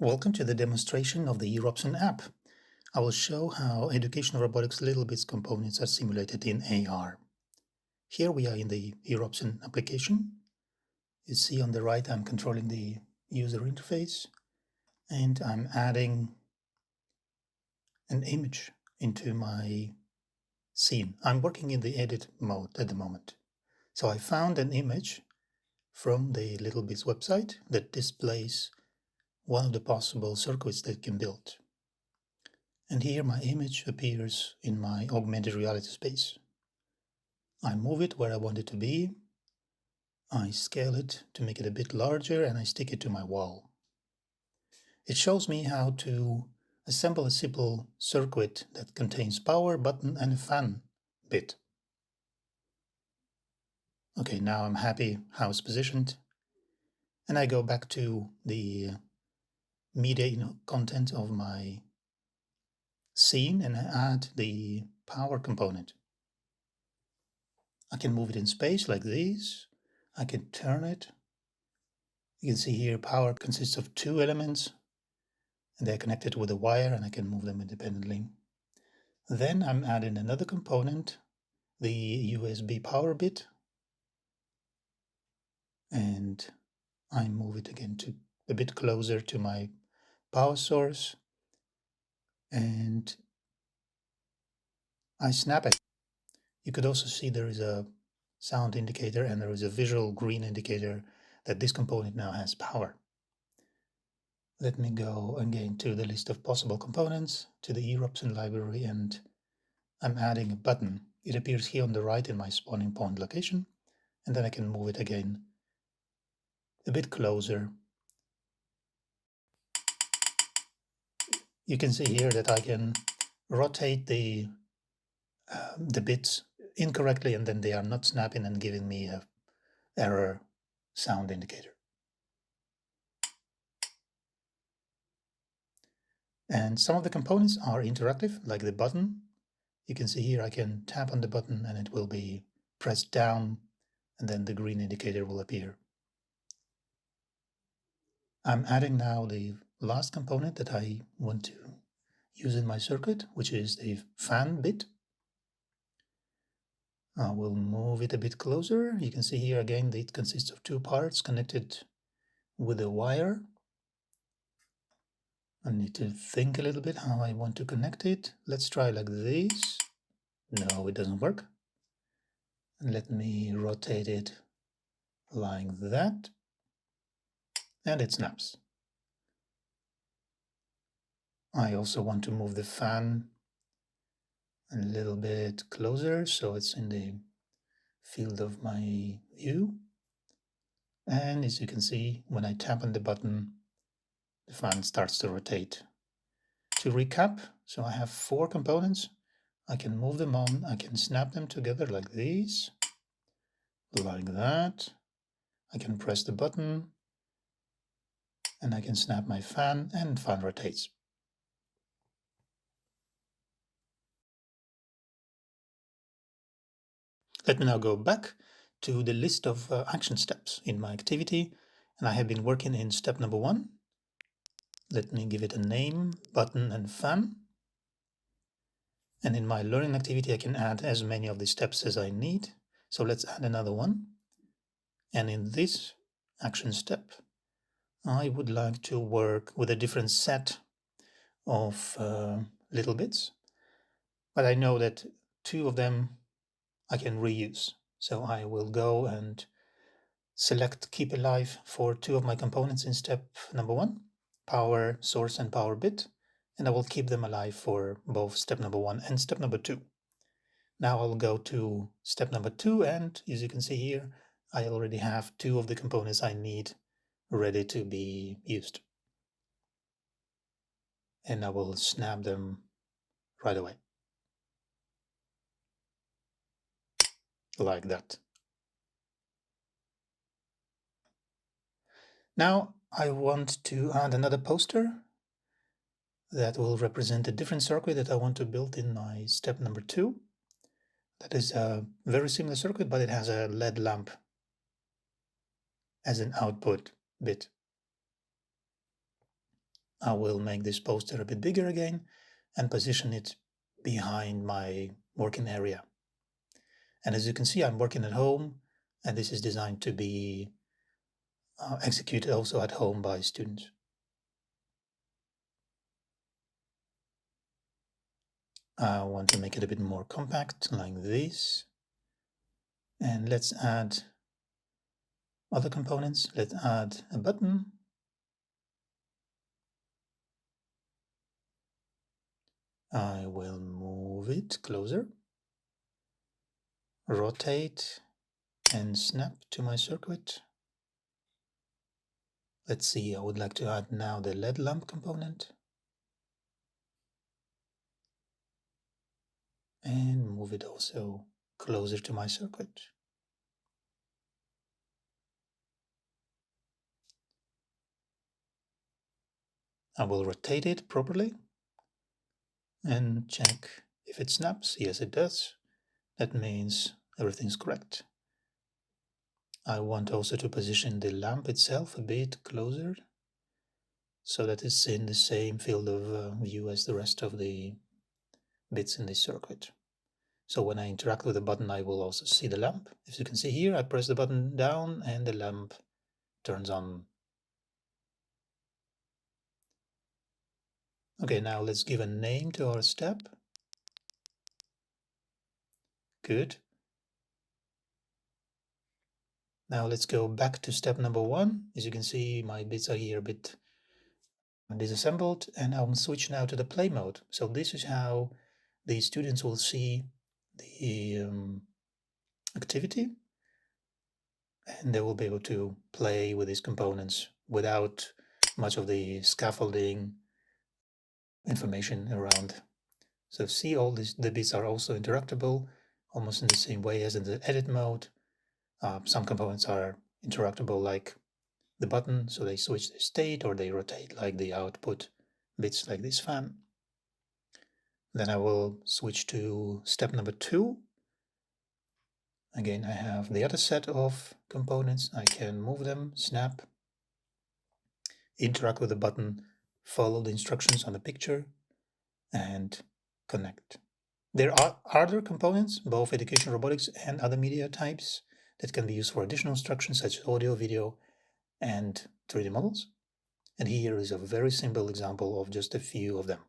Welcome to the demonstration of the eROBSON app. I will show how Educational Robotics LittleBits components are simulated in AR. Here we are in the eROBSON application. You see on the right I'm controlling the user interface and I'm adding an image into my scene. I'm working in the edit mode at the moment. So I found an image from the LittleBits website that displays one of the possible circuits that can build. And here my image appears in my augmented reality space. I move it where I want it to be. I scale it to make it a bit larger and I stick it to my wall. It shows me how to assemble a simple circuit that contains power, button and a fan bit. Okay, now I'm happy how it's positioned. And I go back to the media content of my scene and I add the power component. I can move it in space like this. I can turn it. You can see here power consists of two elements and they're connected with a wire and I can move them independently. Then I'm adding another component, the USB power bit, and I move it again to a bit closer to my power source and I snap it. You could also see there is a sound indicator and there is a visual green indicator that this component now has power. Let me go again to the list of possible components, to the eROBSON library, and I'm adding a button. It appears here on the right in my spawning point location, and then I can move it again a bit closer. You can see here that I can rotate the bits incorrectly and then they are not snapping and giving me an error sound indicator. And some of the components are interactive, like the button. You can see here I can tap on the button and it will be pressed down and then the green indicator will appear. I'm adding now the last component that I want to use in my circuit, which is the fan bit. I will move it a bit closer. You can see here again that it consists of two parts connected with a wire. I need to think a little bit how I want to connect it. Let's try like this. No, it doesn't work. And let me rotate it like that. And it snaps. I also want to move the fan a little bit closer so it's in the field of my view. And as you can see, when I tap on the button, the fan starts to rotate. To recap, so I have four components. I can move them on, I can snap them together like this, like that. I can press the button and I can snap my fan and fan rotates. Let me now go back to the list of action steps in my activity, and I have been working in step number 1. Let me give it a name, button and fan. And in my learning activity, I can add as many of the steps as I need. So let's add another one. And in this action step, I would like to work with a different set of little bits. But I know that 2 of them I can reuse. So I will go and select keep alive for 2 of my components in step number 1, power source and power bit, and I will keep them alive for both step number 1 and step number 2. Now I'll go to step number 2, and as you can see here, I already have 2 of the components I need ready to be used. And I will snap them right away. Like that. Now I want to add another poster that will represent a different circuit that I want to build in my step number 2. That is a very similar circuit, but it has a LED lamp as an output bit. I will make this poster a bit bigger again and position it behind my working area. And as you can see, I'm working at home, and this is designed to be executed also at home by students. I want to make it a bit more compact, like this. And let's add other components. Let's add a button. I will move it closer, rotate, and snap to my circuit. Let's see, I would like to add now the LED lamp component. And move it also closer to my circuit. I will rotate it properly and check if it snaps. Yes, it does. That means everything's correct. I want also to position the lamp itself a bit closer so that it's in the same field of view as the rest of the bits in this circuit. So when I interact with the button, I will also see the lamp. As you can see here, I press the button down and the lamp turns on. Okay, now let's give a name to our step. Good. Now let's go back to step number 1. As you can see, my bits are here a bit disassembled, and I'll switch now to the play mode. So this is how the students will see the activity, and they will be able to play with these components without much of the scaffolding information around. So see, all the bits are also interactable, almost in the same way as in the edit mode. Some components are interactable like the button, so they switch the state, or they rotate like the output bits like this fan. Then I will switch to step number 2. Again, I have the other set of components. I can move them, snap, interact with the button, follow the instructions on the picture, and connect. There are other components, both educational robotics and other media types, that can be used for additional instructions such as audio, video, and 3D models. And here is a very simple example of just a few of them.